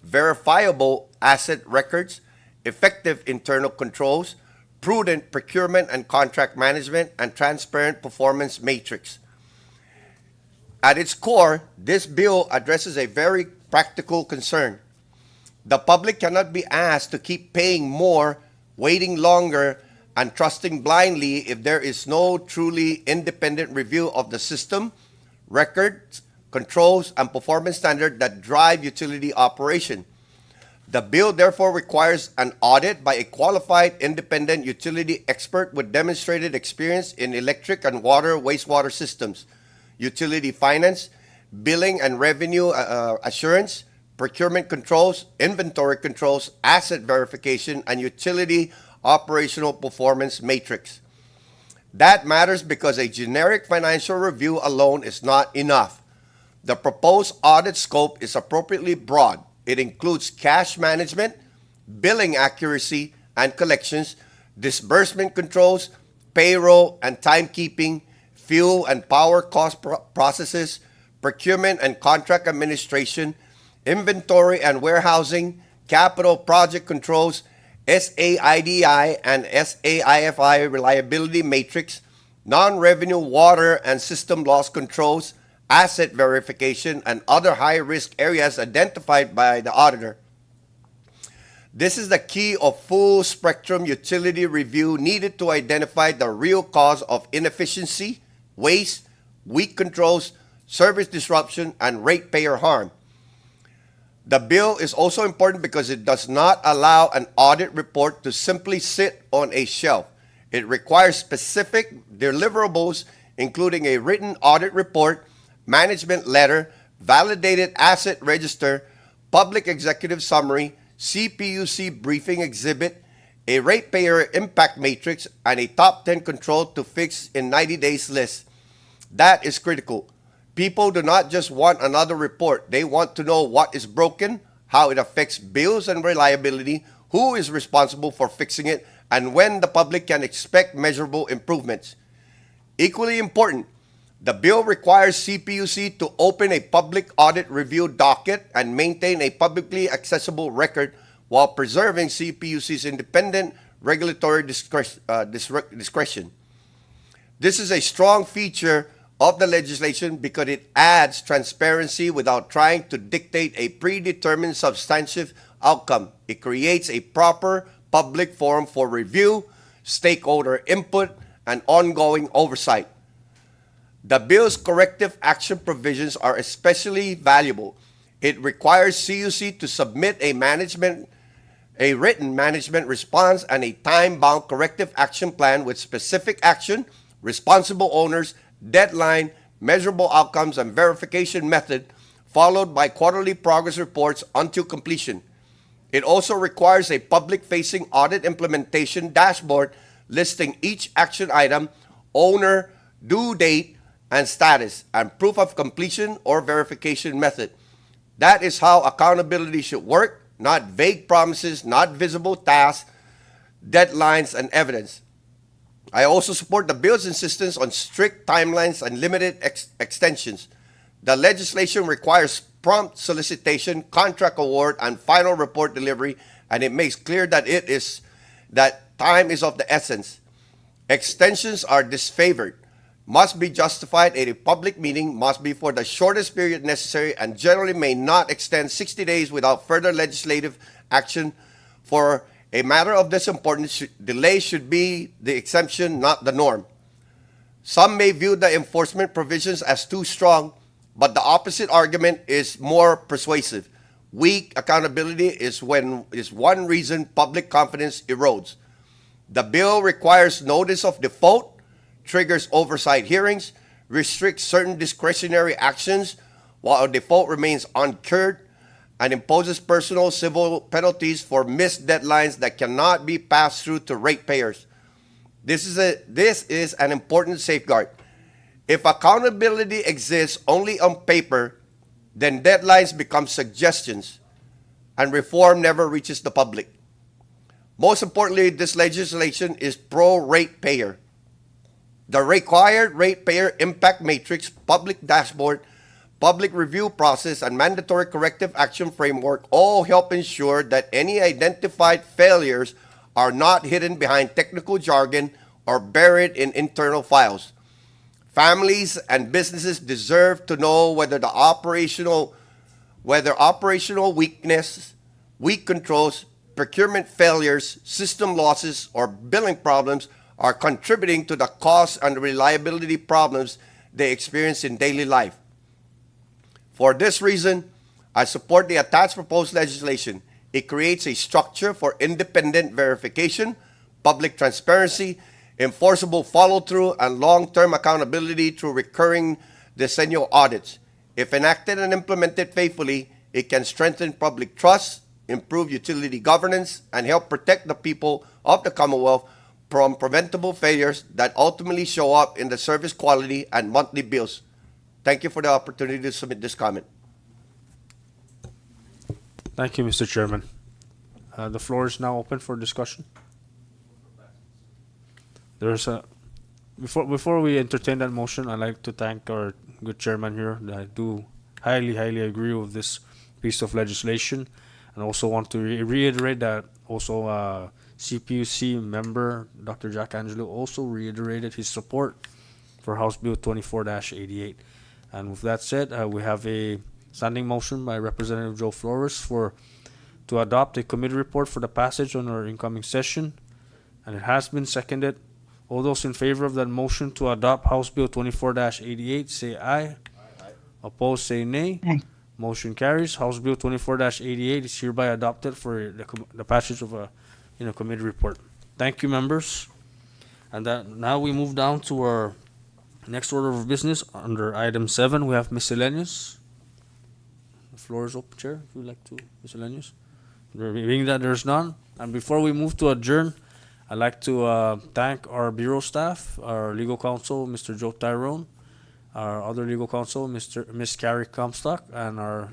verifiable asset records, effective internal controls, prudent procurement and contract management, and transparent performance matrix. At its core, this bill addresses a very practical concern. The public cannot be asked to keep paying more, waiting longer, and trusting blindly if there is no truly independent review of the system, records, controls, and performance standards that drive utility operation. The bill therefore requires an audit by a qualified independent utility expert with demonstrated experience in electric and water wastewater systems, utility finance, billing and revenue assurance, procurement controls, inventory controls, asset verification, and utility operational performance matrix. That matters because a generic financial review alone is not enough. The proposed audit scope is appropriately broad. It includes cash management, billing accuracy and collections, disbursement controls, payroll and timekeeping, fuel and power cost processes, procurement and contract administration, inventory and warehousing, capital project controls, SAIDI and SAIFI reliability matrix, non-revenue water and system loss controls, asset verification, and other high-risk areas identified by the auditor. This is the key of full-spectrum utility review needed to identify the real cause of inefficiency, waste, weak controls, service disruption, and ratepayer harm. The bill is also important because it does not allow an audit report to simply sit on a shelf. It requires specific deliverables, including a written audit report, management letter, validated asset register, public executive summary, CPUC briefing exhibit, a ratepayer impact matrix, and a top 10 control to fix in 90 days list. That is critical. People do not just want another report. They want to know what is broken, how it affects bills and reliability, who is responsible for fixing it, and when the public can expect measurable improvements. Equally important, the bill requires CPUC to open a public audit review docket and maintain a publicly accessible record while preserving CPUC's independent regulatory discretion. This is a strong feature of the legislation because it adds transparency without trying to dictate a predetermined substantive outcome. It creates a proper public forum for review, stakeholder input, and ongoing oversight. The bill's corrective action provisions are especially valuable. It requires CUC to submit a written management response and a time-bound corrective action plan with specific action, responsible owners, deadline, measurable outcomes, and verification method, followed by quarterly progress reports until completion. It also requires a public-facing audit implementation dashboard listing each action item, owner, due date, and status, and proof of completion or verification method. That is how accountability should work, not vague promises, not visible tasks, deadlines, and evidence. I also support the bill's insistence on strict timelines and limited extensions. The legislation requires prompt solicitation, contract award, and final report delivery, and it makes clear that time is of the essence. Extensions are disfavored. must be justified at a public meeting, must be for the shortest period necessary, and generally may not extend 60 days without further legislative action. For a matter of this importance, delay should be the exception, not the norm. Some may view the enforcement provisions as too strong, but the opposite argument is more persuasive. Weak accountability is one reason public confidence erodes. The bill requires notice of default, triggers oversight hearings, restricts certain discretionary actions while a default remains uncured, and imposes personal civil penalties for missed deadlines that cannot be passed through to ratepayers. This is an important safeguard. If accountability exists only on paper, then deadlines become suggestions, and reform never reaches the public. Most importantly, this legislation is pro-ratepayer. The required ratepayer impact matrix, public dashboard, public review process, and mandatory corrective action framework all help ensure that any identified failures are not hidden behind technical jargon or buried in internal files. Families and businesses deserve to know whether operational weakness, weak controls, procurement failures, system losses, or billing problems are contributing to the cost and reliability problems they experience in daily life. For this reason, I support the attached proposed legislation. It creates a structure for independent verification, public transparency, enforceable follow-through, and long-term accountability through recurring decennial audits. If enacted and implemented faithfully, it can strengthen public trust, improve utility governance, and help protect the people of the Commonwealth from preventable failures that ultimately show up in the service quality and monthly bills. Thank you for the opportunity to submit this comment. Thank you, Mr. Chairman. The floor is now open for discussion. Before we entertain that motion, I'd like to thank our good chairman here. I do highly agree with this piece of legislation, and also want to reiterate that also CPUC member Dr. Jack Angelo also reiterated his support for House Bill 24-88. And with that said, we have a standing motion by Representative Joe Flores to adopt a committee report for the passage on our incoming session, and it has been seconded. All those in favor of that motion to adopt House Bill 24-88, say aye. Aye. Opposed, say nay. Aye. Motion carries. House Bill 24-88 is hereby adopted for the passage of a committee report. Thank you, members. And now we move down to our next order of business. Under item 7, we have miscellaneous. The floor is open, Chair, if you'd like to miscellaneous. Being that there's none, and before we move to adjourn, I'd like to thank our bureau staff, our legal counsel, Mr. Joe Tyrone, our other legal counsel, Miss Carrie Comstock, and our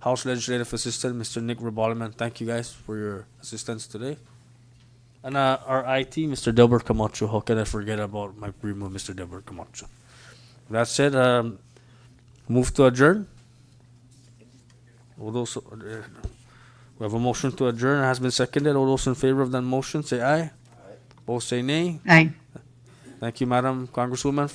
House Legislative Assistant, Mr. Nick Reboliman. Thank you guys for your assistance today. And our IT, Mr. Delbert Camacho. How can I forget about my primo, Mr. Delbert Camacho? That said, move to adjourn. All those, we have a motion to adjourn. It has been seconded. All those in favor of that motion, say aye. Both say nay. Aye. Thank you, Madam Congresswoman.